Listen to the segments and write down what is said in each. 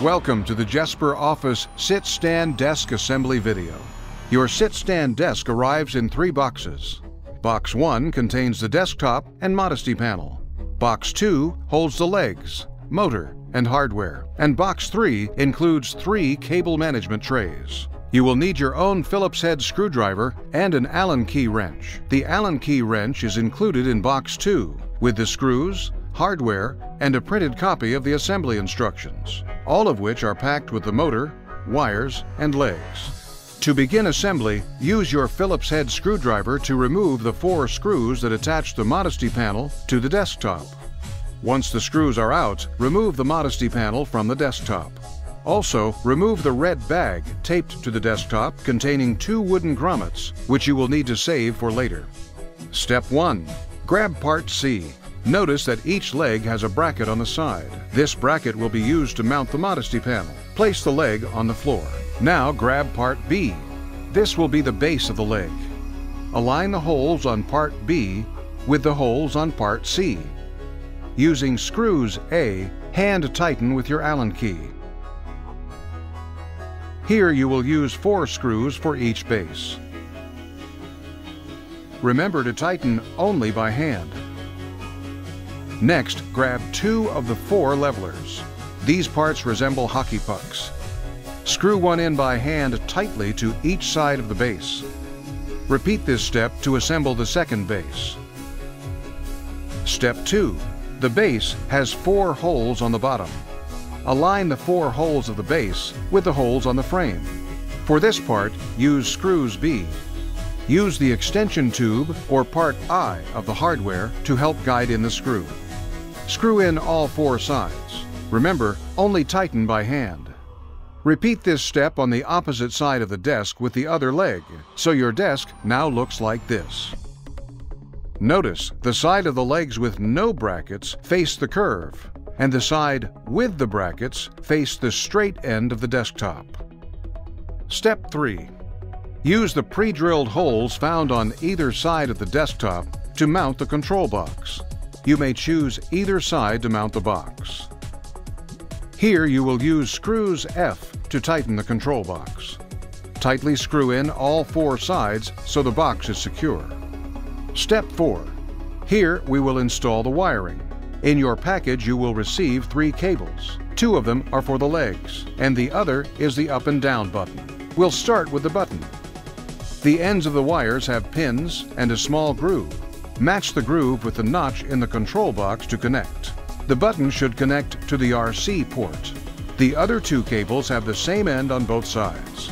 Welcome to the Jesper Office Sit-Stand Desk Assembly video. Your sit-stand desk arrives in 3 boxes. Box 1 contains the desktop and modesty panel. Box 2 holds the legs, motor, and hardware. And Box 3 includes 3 cable management trays. You will need your own Phillips head screwdriver and an Allen key wrench. The Allen key wrench is included in Box 2 with the screws, hardware, and a printed copy of the assembly instructions, all of which are packed with the motor, wires, and legs. To begin assembly, use your Phillips head screwdriver to remove the 4 screws that attach the modesty panel to the desktop. Once the screws are out, remove the modesty panel from the desktop. Also, remove the red bag taped to the desktop containing 2 wooden grommets, which you will need to save for later. Step 1. Grab Part C. Notice that each leg has a bracket on the side. This bracket will be used to mount the modesty panel. Place the leg on the floor. Now grab Part B. This will be the base of the leg. Align the holes on Part B with the holes on Part C. Using screws A, hand tighten with your Allen key. Here you will use 4 screws for each base. Remember to tighten only by hand. Next, grab 2 of the 4 levelers. These parts resemble hockey pucks. Screw one in by hand tightly to each side of the base. Repeat this step to assemble the second base. Step 2. The base has 4 holes on the bottom. Align the 4 holes of the base with the holes on the frame. For this part, use screws B. Use the extension tube or part I of the hardware to help guide in the screw. Screw in all 4 sides. Remember, only tighten by hand. Repeat this step on the opposite side of the desk with the other leg, so your desk now looks like this. Notice the side of the legs with no brackets face the curve, and the side with the brackets face the straight end of the desktop. Step 3. Use the pre-drilled holes found on either side of the desktop to mount the control box. You may choose either side to mount the box. Here you will use screws F to tighten the control box. Tightly screw in all 4 sides so the box is secure. Step 4. Here we will install the wiring. In your package you will receive 3 cables. 2 of them are for the legs, and the other is the up and down button. We'll start with the button. The ends of the wires have pins and a small groove. Match the groove with the notch in the control box to connect. The button should connect to the RC port. The other 2 cables have the same end on both sides.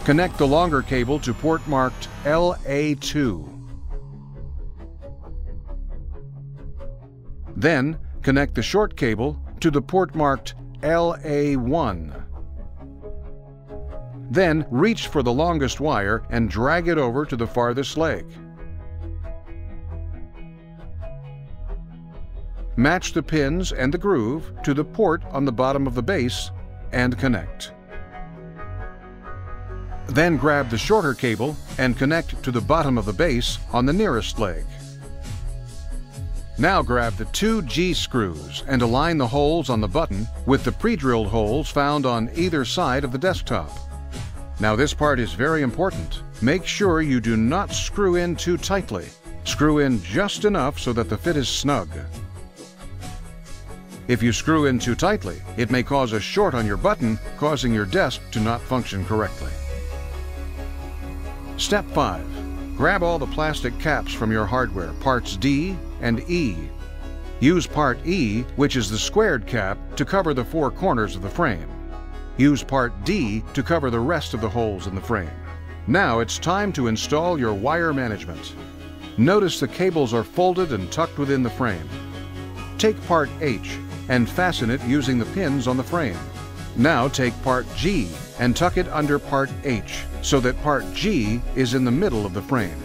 Connect the longer cable to port marked LA2. Then, connect the short cable to the port marked LA1. Then, reach for the longest wire and drag it over to the farthest leg. Match the pins and the groove to the port on the bottom of the base and connect. Then grab the shorter cable and connect to the bottom of the base on the nearest leg. Now grab the 2 G screws and align the holes on the button with the pre-drilled holes found on either side of the desktop. Now this part is very important. Make sure you do not screw in too tightly. Screw in just enough so that the fit is snug. If you screw in too tightly, it may cause a short on your button, causing your desk to not function correctly. Step 5. Grab all the plastic caps from your hardware, parts D and E. Use part E, which is the squared cap, to cover the 4 corners of the frame. Use part D to cover the rest of the holes in the frame. Now it's time to install your wire management. Notice the cables are folded and tucked within the frame. Take part H and fasten it using the pins on the frame. Now take part G and tuck it under part H so that part G is in the middle of the frame.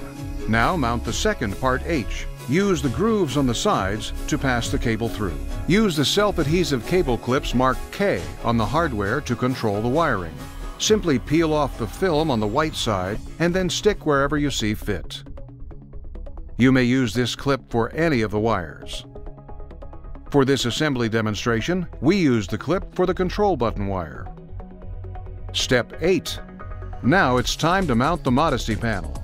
Now mount the second part H. Use the grooves on the sides to pass the cable through. Use the self-adhesive cable clips marked K on the hardware to control the wiring. Simply peel off the film on the white side and then stick wherever you see fit. You may use this clip for any of the wires. For this assembly demonstration, we use the clip for the control button wire. Step 8. Now it's time to mount the Modesty panel.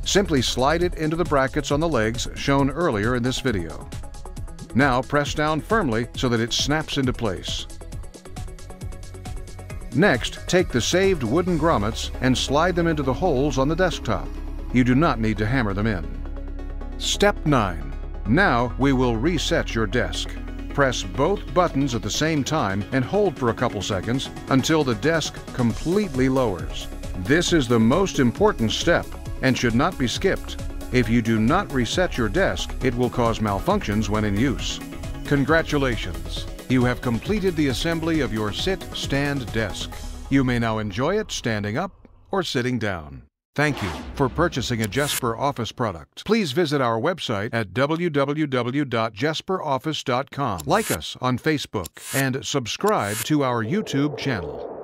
Simply slide it into the brackets on the legs shown earlier in this video. Now press down firmly so that it snaps into place. Next, take the saved wooden grommets and slide them into the holes on the desktop. You do not need to hammer them in. Step 9. Now we will reset your desk. Press both buttons at the same time and hold for a couple seconds until the desk completely lowers. This is the most important step and should not be skipped. If you do not reset your desk, it will cause malfunctions when in use. Congratulations! You have completed the assembly of your sit-stand desk. You may now enjoy it standing up or sitting down. Thank you for purchasing a Jesper Office product. Please visit our website at www.jesperoffice.com. Like us on Facebook and subscribe to our YouTube channel.